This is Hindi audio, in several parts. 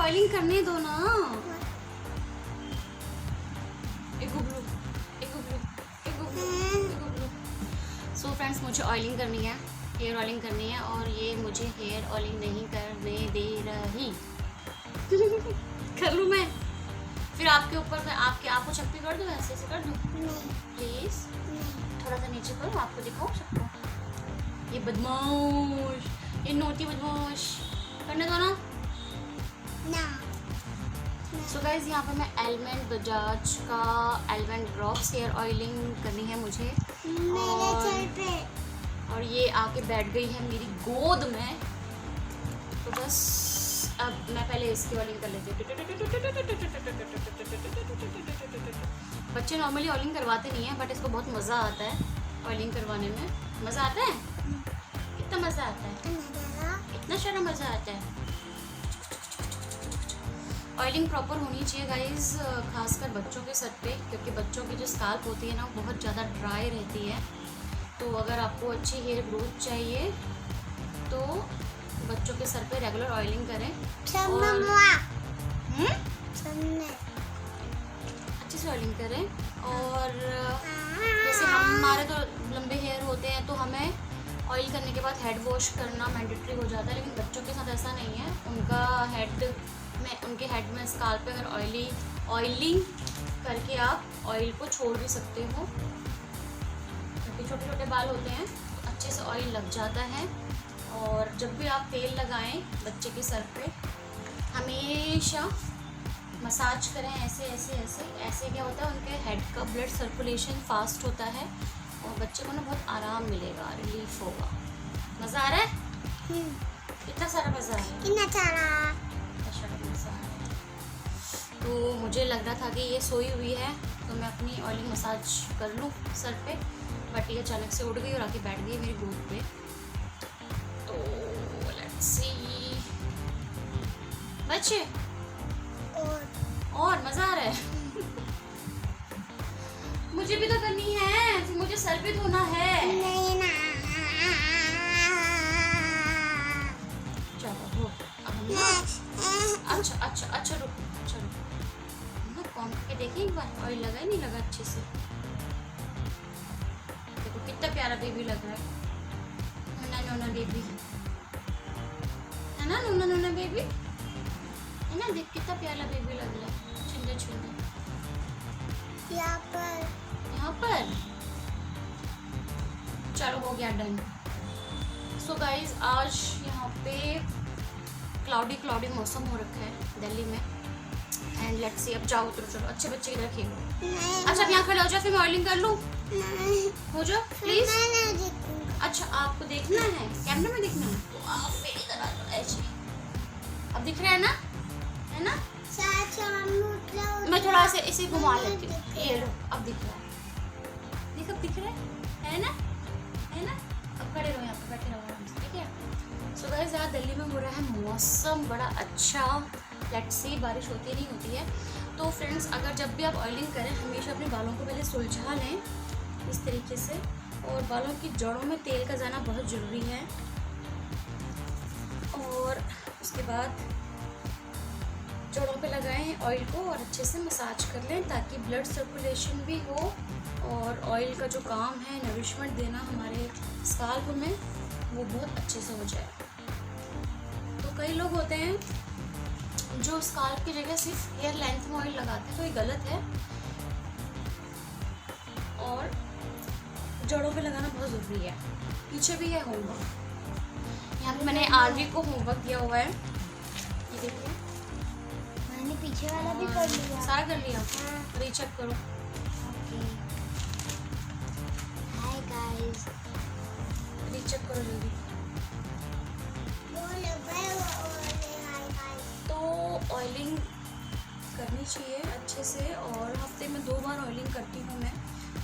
ऑयलिंग करने दो ना। सो फ्रेंड्स, मुझे ऑयलिंग करनी है, हेयर ऑयलिंग करनी है, और ये मुझे हेयर ऑयलिंग नहीं करने दे रही। कर लूँ मैं? फिर आपके ऊपर मैं आपको चप्पी कर दूँ, ऐसे कर दूँ? प्लीज थोड़ा सा नीचे करो, आपको दिखाओ सबको। ये बदमाश, ये नोटी बदमाश, करने दो ना। सो गाइज, यहाँ पर मैं एलमेंट बजाज का एलमेंट ड्रॉप्स हेयर ऑयलिंग करनी है मुझे, और ये आके बैठ गई है मेरी गोद में। तो बस अब मैं पहले इसकी ऑयलिंग कर लेती हूँ। बच्चे नॉर्मली ऑयलिंग करवाते नहीं है, बट इसको बहुत मज़ा आता है ऑयलिंग करवाने में। मज़ा आता है? कितना मज़ा आता है? इतना सारा मज़ा आता है। ऑयलिंग प्रॉपर होनी चाहिए गाइस, खासकर बच्चों के सर पे, क्योंकि बच्चों की जो स्काल्प होती है ना, वो बहुत ज़्यादा ड्राई रहती है। तो अगर आपको अच्छी हेयर ग्रोथ चाहिए तो बच्चों के सर पे रेगुलर ऑयलिंग करें। अच्छे से ऑयलिंग करें। और जैसे हमारे तो लंबे हेयर होते हैं, तो हमें ऑयल करने के बाद हेड वॉश करना मैंडेटरी हो जाता है, लेकिन बच्चों के साथ ऐसा नहीं है। उनके हेड में स्काल्प पे अगर ऑयलिंग करके आप ऑयल को छोड़ भी सकते हो, क्योंकि छोटे छोटे बाल होते हैं तो अच्छे से ऑयल लग जाता है। और जब भी आप तेल लगाएं बच्चे के सर पे, हमेशा मसाज करें ऐसे ऐसे ऐसे। ऐसे क्या होता है, उनके हेड का ब्लड सर्कुलेशन फास्ट होता है और बच्चे को ना बहुत आराम मिलेगा, रिलीफ होगा। मज़ा आ रहा है? कितना सारा मज़ा आ रहा है, कितना सारा मज़ा आ रहा है। तो मुझे लग रहा था कि ये सोई हुई है तो मैं अपनी ऑयलिंग मसाज कर लूँ सर पे, बट ये अचानक से उठ गई और आके बैठ गई मेरी गोद पे। तो लेट्स सी बच्चे, और मज़ा आ रहा है। मुझे भी तो करनी है, मुझे सर भी धोना है। नहीं ना। चलो हो, अच्छा रुक, कॉम करके देखिए एक बार, ऑयल लगा नहीं लगा अच्छे से। देखो कितना प्यारा बेबी लग रहा है। नोना बेबी है ना, नोना बेबी है ना। देख कितना प्यारा बेबी लग रहा है, छुंदे यहाँ पर। चलो हो गया डन। सो गाइज, आज यहाँ पे क्लाउडी मौसम हो रखा है दिल्ली में, एंड लेट्स सी। अब जाओ उतरो, चलो अच्छे बच्चे इधर खेलो। अच्छा, अब यहाँ खड़े हो जाओ, फिर मैं ऑयलिंग कर लूँ। हो जाओ प्लीज। अच्छा, आपको देखना है, कैमरे में देखना है तो आप मेरी तरह लो ऐसे। अब दिख रहा है ना, है ना? मैं थोड़ा सा इसे घुमा लेती हूँ, ये लो, अब दिख रहा है। देखो दिख रहा है ना, है ना? अब खड़े रहो, यहाँ पे बैठे रहो, ठीक है? सो गाइस, यहाँ दिल्ली में हो रहा है मौसम बड़ा अच्छा। लेट्स सी बारिश होती नहीं होती है। तो फ्रेंड्स, अगर जब भी आप ऑयलिंग करें, हमेशा अपने बालों को पहले सुलझा लें इस तरीके से, और बालों की जड़ों में तेल का जाना बहुत ज़रूरी है। और उसके बाद जड़ों पे लगाएं ऑयल को और अच्छे से मसाज कर लें, ताकि ब्लड सर्कुलेशन भी हो और ऑयल का जो काम है नरिशमेंट देना हमारे स्काल्प में, वो बहुत अच्छे से हो जाए। तो कई लोग होते हैं जो स्काल्प की जगह सिर्फ हेयर लेंथ में ऑयल लगाते हैं, तो ये गलत है। और जड़ों पे लगाना बहुत ज़रूरी है। पीछे भी है होमवर्क, यहाँ पे मैंने आरवी को होमवर्क दिया हुआ है, ये देखिए। मैंने पीछे वाला भी कर लिया। सारा कर लिया? रीचेक करो। हाय गाइस, रीचेक करो जल्दी। तो ऑयलिंग करनी चाहिए अच्छे से, और हफ्ते में 2 बार ऑयलिंग करती हूँ मैं,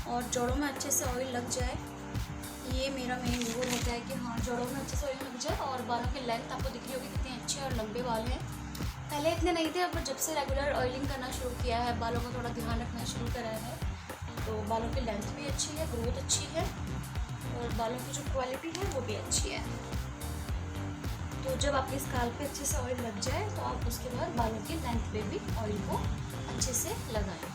और जड़ों में अच्छे से ऑयल लग जाए। ये मेरा मेन गोल होता है कि हाँ, जड़ों में अच्छे से ऑयल लग जाए। और बालों की लेंथ आपको दिख रही होगी कितने अच्छे और लंबे बाल हैं। पहले इतने नहीं थे, पर जब से रेगुलर ऑयलिंग करना शुरू किया है, बालों का थोड़ा ध्यान रखना शुरू करा है, तो बालों की लेंथ भी अच्छी है, ग्रोथ अच्छी है, और बालों की जो क्वालिटी है वो भी अच्छी है। तो जब आपके स्काल्प पे अच्छे से ऑयल लग जाए तो आप उसके बाद बालों की लेंथ पे भी ऑयल को अच्छे से लगाएं।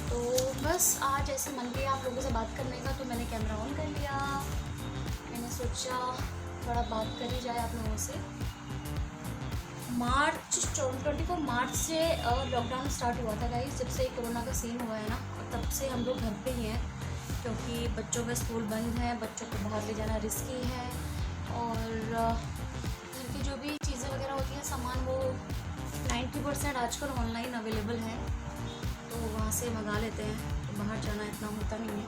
तो बस आज ऐसे मन किया आप लोगों से बात करने का, तो मैंने कैमरा ऑन कर लिया। मैंने सोचा थोड़ा बात करी जाए आप लोगों से। मार्च 24 मार्च से लॉकडाउन स्टार्ट हुआ था गाइस, जब से कोरोना का सीन हुआ है ना, और तब से हम लोग घर पे ही हैं, क्योंकि बच्चों का स्कूल बंद है, बच्चों को बाहर ले जाना रिस्की है, और घर की जो भी चीज़ें वगैरह होती हैं सामान, वो 90% आजकल ऑनलाइन अवेलेबल है, तो वहाँ से मंगा लेते हैं। तो बाहर जाना इतना होता नहीं है,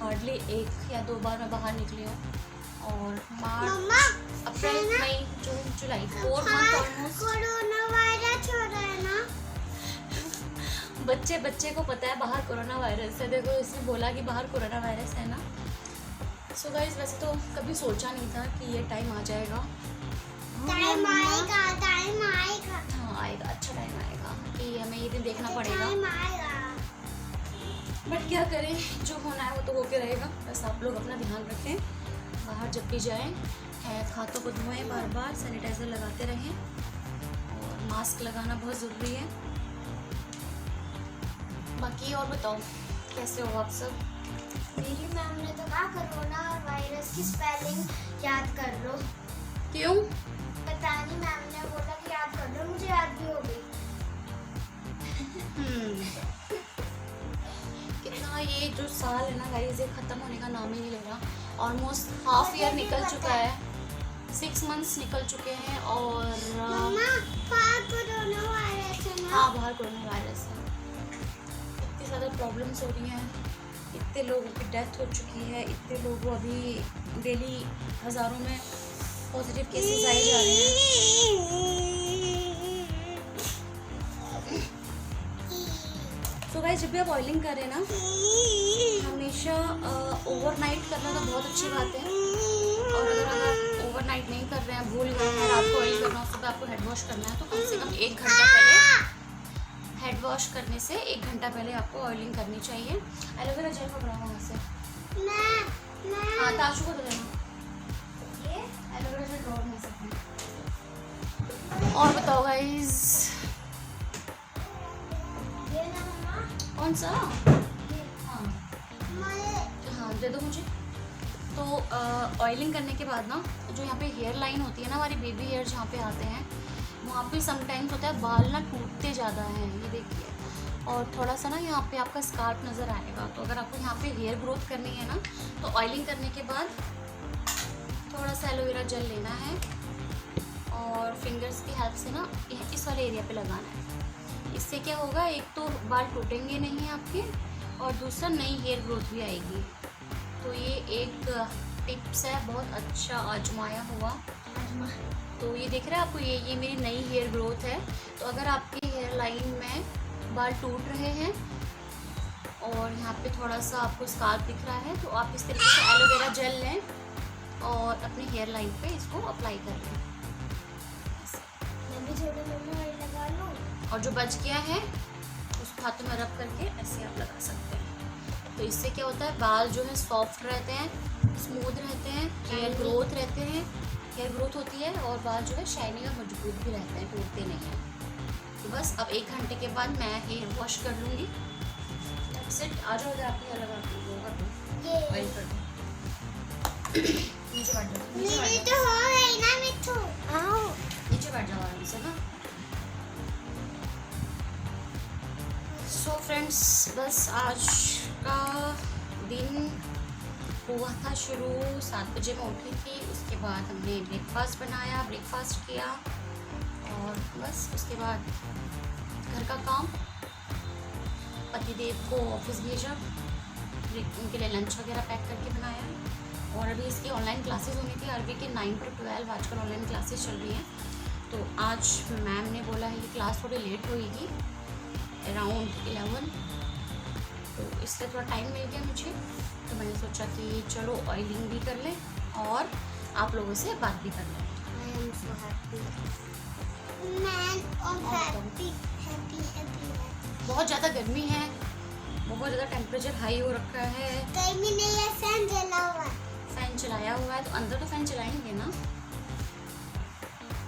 हार्डली 1 या 2 बार मैं बाहर निकली हूँ। और मार्च, अप्रैल, मई, जून, जुलाई 4 मंथ ऑलमोस्ट। कोरोना वायरस हो रहा है ना। बच्चे को पता है बाहर कोरोना वायरस है, देखो इसने बोला कि बाहर कोरोना वायरस है ना। सो गाइस, वैसे तो कभी सोचा नहीं था कि ये टाइम आ जाएगा। टाइम आएगा, टाइम आएगा। हाँ आएगा, अच्छा टाइम आएगा कि हमें ये दिन देखना पड़ेगा। टाइम आएगा। बट क्या करें, जो होना है वो तो होके रहेगा। बस आप लोग अपना ध्यान रखें, बाहर जब भी जाएं हाथों को धोएं, बार बार सैनिटाइज़र लगाते रहें, और मास्क लगाना बहुत ज़रूरी है। बाकी और बताओ कैसे हो आप सब? मेरी मैम ने तो कहा कोरोना और वायरस की स्पेलिंग याद कर लो। क्यों? पता नहीं, मैम ने बोला कि याद कर लो, मुझे याद भी हो गई। कितना ये जो साल है ना गाइस, ये ख़त्म होने का नाम ही नहीं ले रहा। ऑलमोस्ट हाफ ईयर निकल चुका है, 6 मंथ्स निकल चुके हैं, और मम्मा, बाहर कोरोना वायरस है ना। हाँ बाहर कोरोना वायरस है। इतनी ज़्यादा प्रॉब्लम्स हो रही हैं, इतने लोगों की डेथ हो चुकी है, इतने लोग अभी डेली हज़ारों में पॉजिटिव केसेस आए जा रहे हैं। तो गाइस, जब भी आप ऑयलिंग करें ना, हमेशा ओवरनाइट करना तो बहुत अच्छी बात है, और अगर आप ओवरनाइट नहीं कर रहे हैं, भूल गए हैं, रात को ऑयल करना, सुबह आपको हेड वॉश करना है, तो कम से कम 1 घंटा पहले, हेड वॉश करने से 1 घंटा पहले आपको ऑयलिंग करनी चाहिए। एलोवेरा जेल पकड़ा वहाँ से, हाँ ताशु को दे देना, ये एलोवेरा जेल ड्रॉर में सकते। और बताओ गाइस, ये ना मम्मा, कौन सा? हाँ हाँ दे दो मुझे। तो ऑयलिंग करने के बाद ना, जो यहाँ पे हेयर लाइन होती है ना, हमारी बेबी हेयर जहाँ पे आते हैं, वहाँ पे समटाइम्स होता है बाल ना टूटते ज़्यादा हैं, ये देखिए, और थोड़ा सा ना यहाँ पे आपका स्कार्फ नज़र आएगा। तो अगर आपको यहाँ पे हेयर ग्रोथ करनी है ना, तो ऑयलिंग करने के बाद थोड़ा सा एलोवेरा जेल लेना है, और फिंगर्स की हेल्प से ना इस वाले एरिया पे लगाना है। इससे क्या होगा, एक तो बाल टूटेंगे नहीं आपके, और दूसरा नई हेयर ग्रोथ भी आएगी। तो ये एक टिप्स है, बहुत अच्छा आजमाया हुआ। तो ये देख रहे हैं आपको, ये मेरी नई हेयर ग्रोथ है। तो अगर आपकी हेयर लाइन में बाल टूट रहे हैं और यहाँ पे थोड़ा सा आपको स्कार्फ दिख रहा है, तो आप इस तरीके से एलोवेरा जेल लें और अपनी हेयर लाइन पे इसको अप्लाई कर लें। मैं भी थोड़ा मम्मा ऑयल लगा लूँ। और जो बच गया है उसको हाथों में रब करके ऐसे आप लगा सकते हैं। तो इससे क्या होता है, बाल जो है सॉफ्ट रहते हैं, स्मूथ रहते हैं, हेयर ग्रोथ रहते हैं, हेयर ग्रोथ होती है, और बाल जो है शाइनिंग और मजबूत भी रहते हैं, टूटते नहीं हैं। तो बस अब 1 घंटे के बाद मैं हेयर वॉश कर लूँगी। सेट आ जाओगे आपकी हेयर लगा ये ऑयल कर दो। नीचे बैठ जाओ, नीचे मेरी बैठ तो हो गई ना मिठू। आओ। जाओ, नीचे बैठ जाओ आराम से ना। सो फ्रेंड्स, बस आज का दिन हुआ था शुरू। 7 बजे मैं उठी थी, उसके बाद हमने ब्रेकफास्ट बनाया, ब्रेकफास्ट किया, और बस उसके बाद घर का काम, पतिदेव को ऑफिस भेजा, उनके लिए लंच वगैरह पैक करके बनाया। और अभी इसकी ऑनलाइन क्लासेस होनी थी, अरबी के 9 to 12 आजकल ऑनलाइन क्लासेस चल रही हैं। तो आज मैम ने बोला है कि क्लास थोड़ी लेट होएगी, अराउंड 11, तो इससे थोड़ा टाइम मिल गया मुझे। तो मैंने सोचा कि चलो ऑयलिंग भी कर लें और आप लोगों से बात भी कर लें। I am so happy. Man, I'm happy, happy, happy. बहुत ज़्यादा गर्मी है, बहुत ज़्यादा टेम्परेचर हाई हो रखा है। गर्मी नहीं है, फैन चला हुआ है। फैन चलाया हुआ है, तो अंदर तो फैन चलाएंगे ना।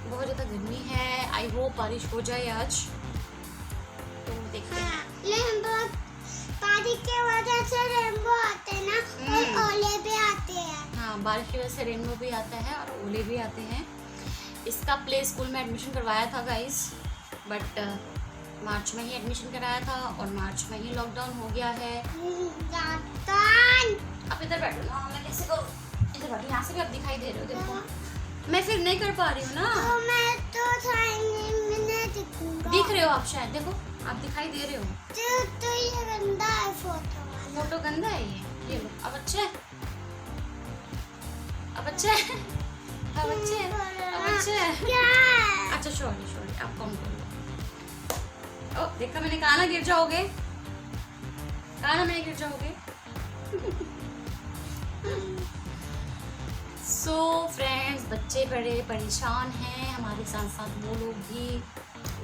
बहुत ज़्यादा गर्मी है, आई होप बारिश हो जाए आज, तो देखते हैं। रेनबो बारिश की वजह से रेनबो आते हैं ना, और ओले भी आते हैं। हाँ, बारिश की वजह से रेनबो भी आता है और ओले भी आते हैं। इसका प्ले स्कूल में एडमिशन करवाया था गाइस, बट मार्च में ही एडमिशन कराया था और मार्च में ही लॉकडाउन हो गया है। अब इधर बैठो ना, मैं कैसे करूँ, इधर बैठो, यहाँ से भी आप दिखाई दे रहे हो, देखो मैं फिर नहीं कर पा रही हूँ ना। तो मैं तो मैं दिखूंगा। दिख रहे हो आप शायद, देखो आप दिखाई दे रहे हो। तो ये गंदा है फोटो वाला। फोटो गंदा है ये लो। अब अच्छा है, अब अच्छा है, अब अच्छा है, अब अच्छा है। क्या? अच्छा सॉरी, आप कम कर लो। ओ देखा, मैंने कहा ना गिर जाओगे, कहा ना मैंने गिर जाओगे। सो फ्रेंड्स, बच्चे बड़े परेशान हैं, हमारे साथ साथ वो लोग भी,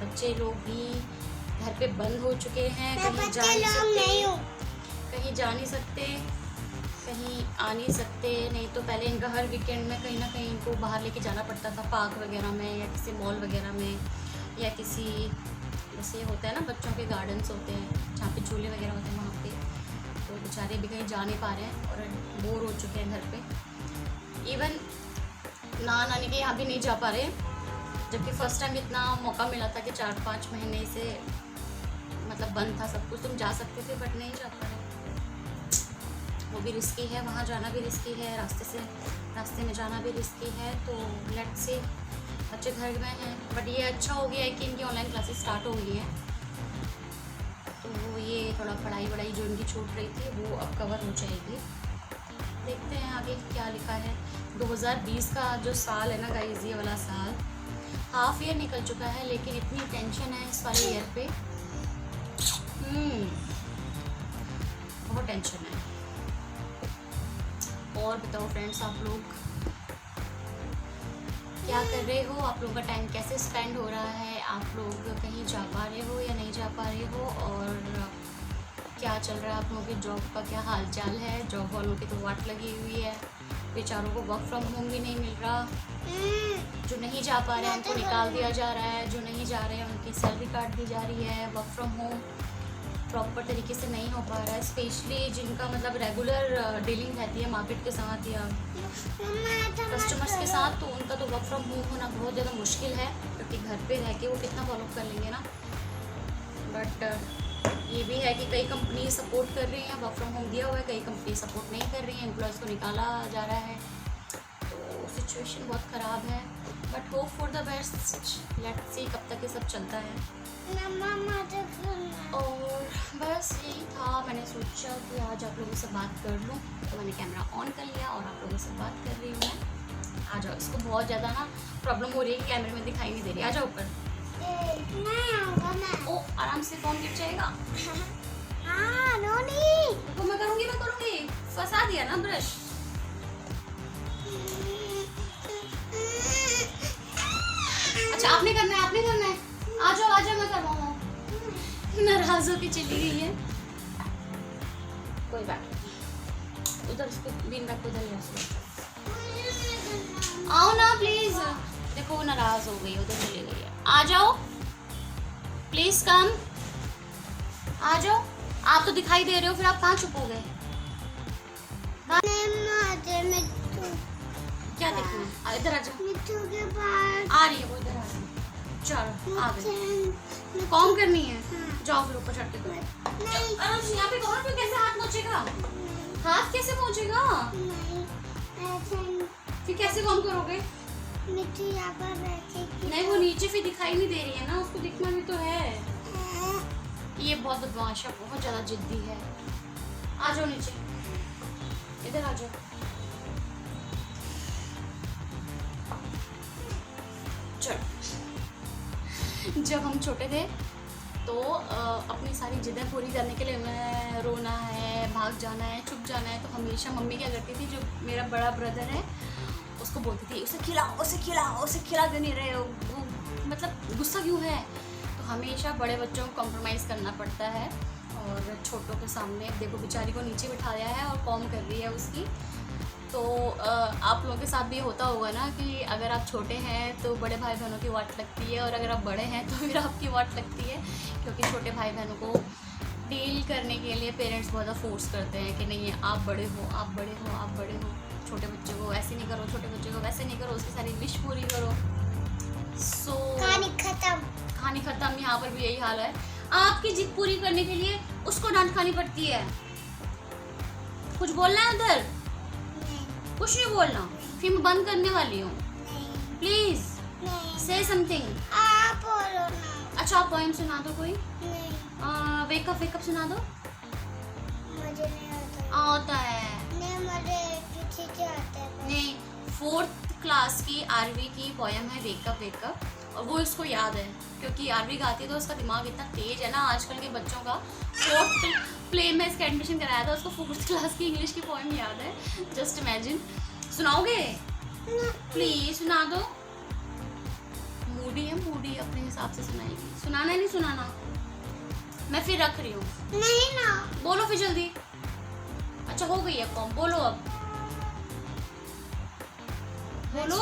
बच्चे लोग भी घर पे बंद हो चुके हैं, कहीं जा नहीं सकते, कहीं जा नहीं सकते, कहीं आ नहीं सकते। नहीं तो पहले इनका हर वीकेंड में कहीं ना कहीं इनको बाहर लेके जाना पड़ता था, पार्क वगैरह में या किसी मॉल वगैरह में, या किसी जैसे होता है ना बच्चों के गार्डन्स होते हैं जहाँ पे झूले वगैरह होते हैं, वहाँ पे। तो बेचारे भी कहीं जा नहीं पा रहे हैं और बोर हो चुके हैं घर पे। इवन नानी के यहाँ भी नहीं जा पा रहे, जबकि फर्स्ट टाइम इतना मौका मिला था कि 4-5 महीने से मतलब बंद था सब कुछ, तुम जा सकते थे बट नहीं जा पा रहे। वो भी रिस्की है, वहाँ जाना भी रिस्की है, रास्ते में जाना भी रिस्की है। तो लेट्स से बच्चे घर में हैं, बट ये अच्छा हो गया है कि इनकी ऑनलाइन क्लासेस स्टार्ट हो गई हैं, तो ये थोड़ा पढ़ाई वढ़ाई जो इनकी छूट रही थी वो अब कवर हो जाएगी। देखते हैं आगे क्या लिखा है। 2020 का जो साल है ना गाइस, ये वाला साल हाफ ईयर निकल चुका है, लेकिन इतनी टेंशन है इस वाले ईयर पे, बहुत टेंशन है। और बताओ फ्रेंड्स, आप लोग क्या कर रहे हो, आप लोगों का टाइम कैसे स्पेंड हो रहा है, आप लोग कहीं जा पा रहे हो या नहीं जा पा रहे हो, और क्या चल रहा है आप लोगों की जॉब का, क्या हाल चाल है। जॉब वालों की तो वाट लगी हुई है, बेचारों को वर्क फ्रॉम होम भी नहीं मिल रहा, जो नहीं जा पा रहे हैं उनको निकाल दिया जा रहा है, जो नहीं जा रहे हैं उनकी सैलरी काट दी जा रही है, वर्क फ्रॉम होम प्रॉपर तरीके से नहीं हो पा रहा है। स्पेशली जिनका मतलब रेगुलर डीलिंग रहती है मार्केट के साथ या कस्टमर्स के साथ, तो उनका तो वर्क फ्रॉम होम होना बहुत ज़्यादा मुश्किल है, क्योंकि घर पे रह के वो कितना फॉलो कर लेंगे ना। बट ये भी है कि कई कंपनी सपोर्ट कर रही हैं, वर्क फ्रॉम होम दिया हुआ है, कई कंपनी सपोर्ट नहीं कर रही हैं, एम्प्लॉयज़ को निकाला जा रहा है, तो सिचुएशन बहुत ख़राब है। But hope for the best, let's see कब तक ये सब चलता है। और बस यही था, मैंने सोचा कि आज आप लोगों से बात कर लूँ, तो मैंने कैमरा ऑन कर लिया और आप लोगों से बात कर रही हूँ मैं। आ जाओ, इसको बहुत ज़्यादा ना प्रॉब्लम हो रही है कि कैमरे में दिखाई नहीं दे रही। आ जाओ ऊपर। ओ आराम से फ़ोन गिर जाएगा। तो मैं करूँगी, फंसा दिया ना ब्रश। अच्छा आपने करना है, आ जाओ मैं करवाऊँ। नाराज होके चली गई है, कोई बात नहीं, उधर उसको बीन बैग को उधर ले आओ ना प्लीज। देखो वो नाराज हो गई, उधर चली गई है। आ जाओ प्लीज, कम आ जाओ। आप तो दिखाई दे रहे हो, फिर आप कहाँ छुप हो गए? क्या देखना है? इधर आ जाओ। आ रही है वो, इधर आ रही है। चलो आ गई, कॉम करनी है। जाओ फिर ऊपर चढ़ के करो। यहाँ पे कौन पे कैसे हाथ पहुँचेगा? हाथ कैसे पहुँचेगा? फिर कैसे कॉम करोगे? नहीं वो नीचे फिर दिखाई नहीं दे रही है ना, उसको दिखना भी तो है। ये बहुत बदमाश है, बहुत ज्यादा जिद्दी है। आ जाओ नीचे, इधर आ जाओ। चलो, जब हम छोटे थे तो अपनी सारी जिद्दें पूरी करने के लिए हमें रोना है, भाग जाना है, छुप जाना है, तो हमेशा मम्मी क्या करती थी, जो मेरा बड़ा ब्रदर है उसको बोलती थी, उसे खिला दे नहीं रहे हो, वो मतलब गुस्सा क्यों है। तो हमेशा बड़े बच्चों को कॉम्प्रोमाइज़ करना पड़ता है, और छोटों के सामने देखो बेचारी को नीचे बिठा दिया है और कॉम कर रही है उसकी। तो आप लोगों के साथ भी होता होगा ना कि अगर आप छोटे हैं तो बड़े भाई बहनों की वाट लगती है, और अगर आप बड़े हैं तो फिर आपकी वाट लगती है, क्योंकि छोटे भाई बहनों को डील करने के लिए पेरेंट्स बहुत फोर्स करते हैं कि नहीं आप बड़े हो, आप बड़े हो, आप बड़े हो, छोटे बच्चे को ऐसे नहीं करो, छोटे बच्चे को वैसे नहीं करो, उसकी सारी विश पूरी करो। सो कहानी खत्म। कहानी खत्म। यहाँ पर भी यही हाल है, आपकी जिद पूरी करने के लिए उसको डांट खानी पड़ती है। कुछ बोलना है उधर? नहीं कुछ नहीं बोलना, फिर मैं बंद करने वाली हूँ। नहीं प्लीज नहीं, से समथिंग। आप बोलो ना। अच्छा आप पोएम सुना दो कोई। नहीं, वेकअप सुना दो। मुझे नहीं आता। आता है नहीं, मुझे किसी के आते हैं। नहीं, 4th क्लास की आरवी की पोएम है वेकअप, और वो इसको याद है क्योंकि आरवी गाती है तो उसका दिमाग इतना तेज है ना। आजकल के बच्चों का 4th प्ले में इसका एडमिशन कराया था, उसको 4th क्लास की इंग्लिश की पोएम याद है। Just imagine. सुनाओगे? प्लीज सुना दो। मूडी है, मूडी अपने हिसाब से सुनाएगी। सुनाना है नहीं सुनाना? मैं फिर रख रही हूँ। नहीं ना। बोलो फिर जल्दी। अच्छा हो गई है पोएम, बोलो अब बोलो।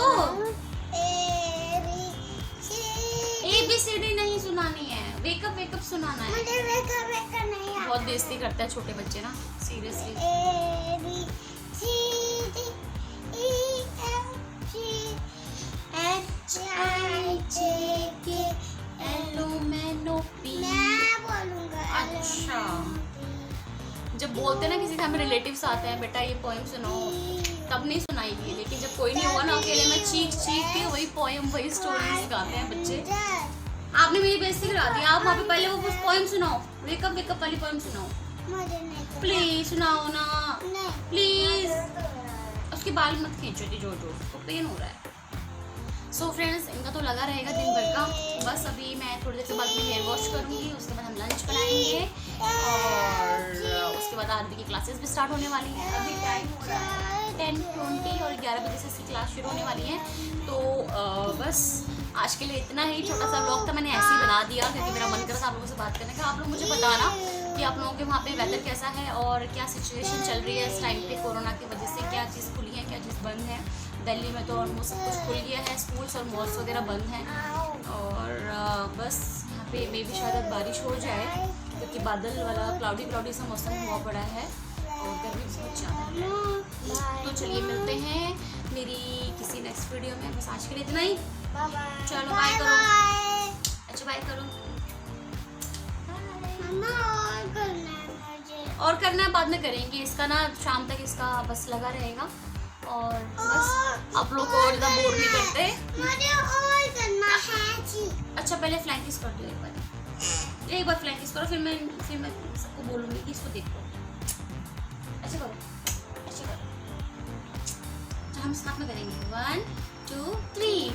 ABCD नहीं सुनानी है, वेकअप सुनाना है। मुझे वेकअप नहीं आता। बहुत बेइज्जती करते हैं छोटे बच्चे ना, सीरियसली। मैं बोलूंगा। अच्छा। जब बोलते हैं ना किसी के हमें रिलेटिव्स आते हैं बेटा ये पोएम सुनाओ, तब नहीं सुनाएगी, लेकिन जब कोई नहीं होगा ना अकेले में चीख के वही पोएम वही स्टोरीज गाते हैं बच्चे। आपने मेरी बेइज्जती करा दी। आप वहाँ पे पहले वो पोएम सुनाओ, वेकअप वाली पोएम सुनाओ। मुझे नहीं। प्लीज सुनाओ ना, नहीं। प्लीज। उसके बाल मत खींचो जी, जोर उसको पेन हो रहा है। सो फ्रेंड्स, इनका तो लगा रहेगा दिन भर का। बस अभी मैं थोड़ी देर के बाद में हेयर वॉश करूँगी, उसके बाद हम लंच बनाएंगे, और उसके बाद आरबी की क्लासेस भी स्टार्ट होने वाली हैं। अभी टाइम हो रहा है 10:20 और 11 बजे से इसकी क्लास शुरू होने वाली है। तो बस आज के लिए इतना ही छोटा सा व्लॉग था, मैंने ऐसे ही बना दिया क्योंकि मेरा मन कर रहा था आप लोगों से बात करने का। आप लोग मुझे बताना कि आप लोगों के वहाँ पे वेदर कैसा है और क्या सिचुएशन चल रही है इस टाइम पे कोरोना की वजह से, क्या चीज़ खुली है क्या चीज़ बंद है। दिल्ली में तो ऑलमोस्ट सब कुछ खुल गया है, स्कूल्स और मॉल्स वगैरह बंद हैं, और बस यहाँ पे मे भी शायद बारिश हो जाए क्योंकि बादल वाला क्लाउडी सा मौसम हुआ पड़ा है और गर्मी बहुत ज़्यादा है। तो चलिए मिलते हैं मेरी किसी नेक्स्ट वीडियो में। बस आज के लिए इतना ही। चलो बाय करो। अच्छा बाय करो। और करना है बाद में करेंगे, इसका ना शाम तक इसका बस लगा रहेगा, और बस आप लोग को और ज़्यादा बोर नहीं करते। मुझे और करना है जी। अच्छा पहले फ्लैंकिस कर दो एक बार फ्लैंकिस करो, फिर मैं सबको बोलूँगी कि इसको देखो। ऐसे करो, ऐसे करो। अच्छा हम साथ में करेंगे 1 2 3।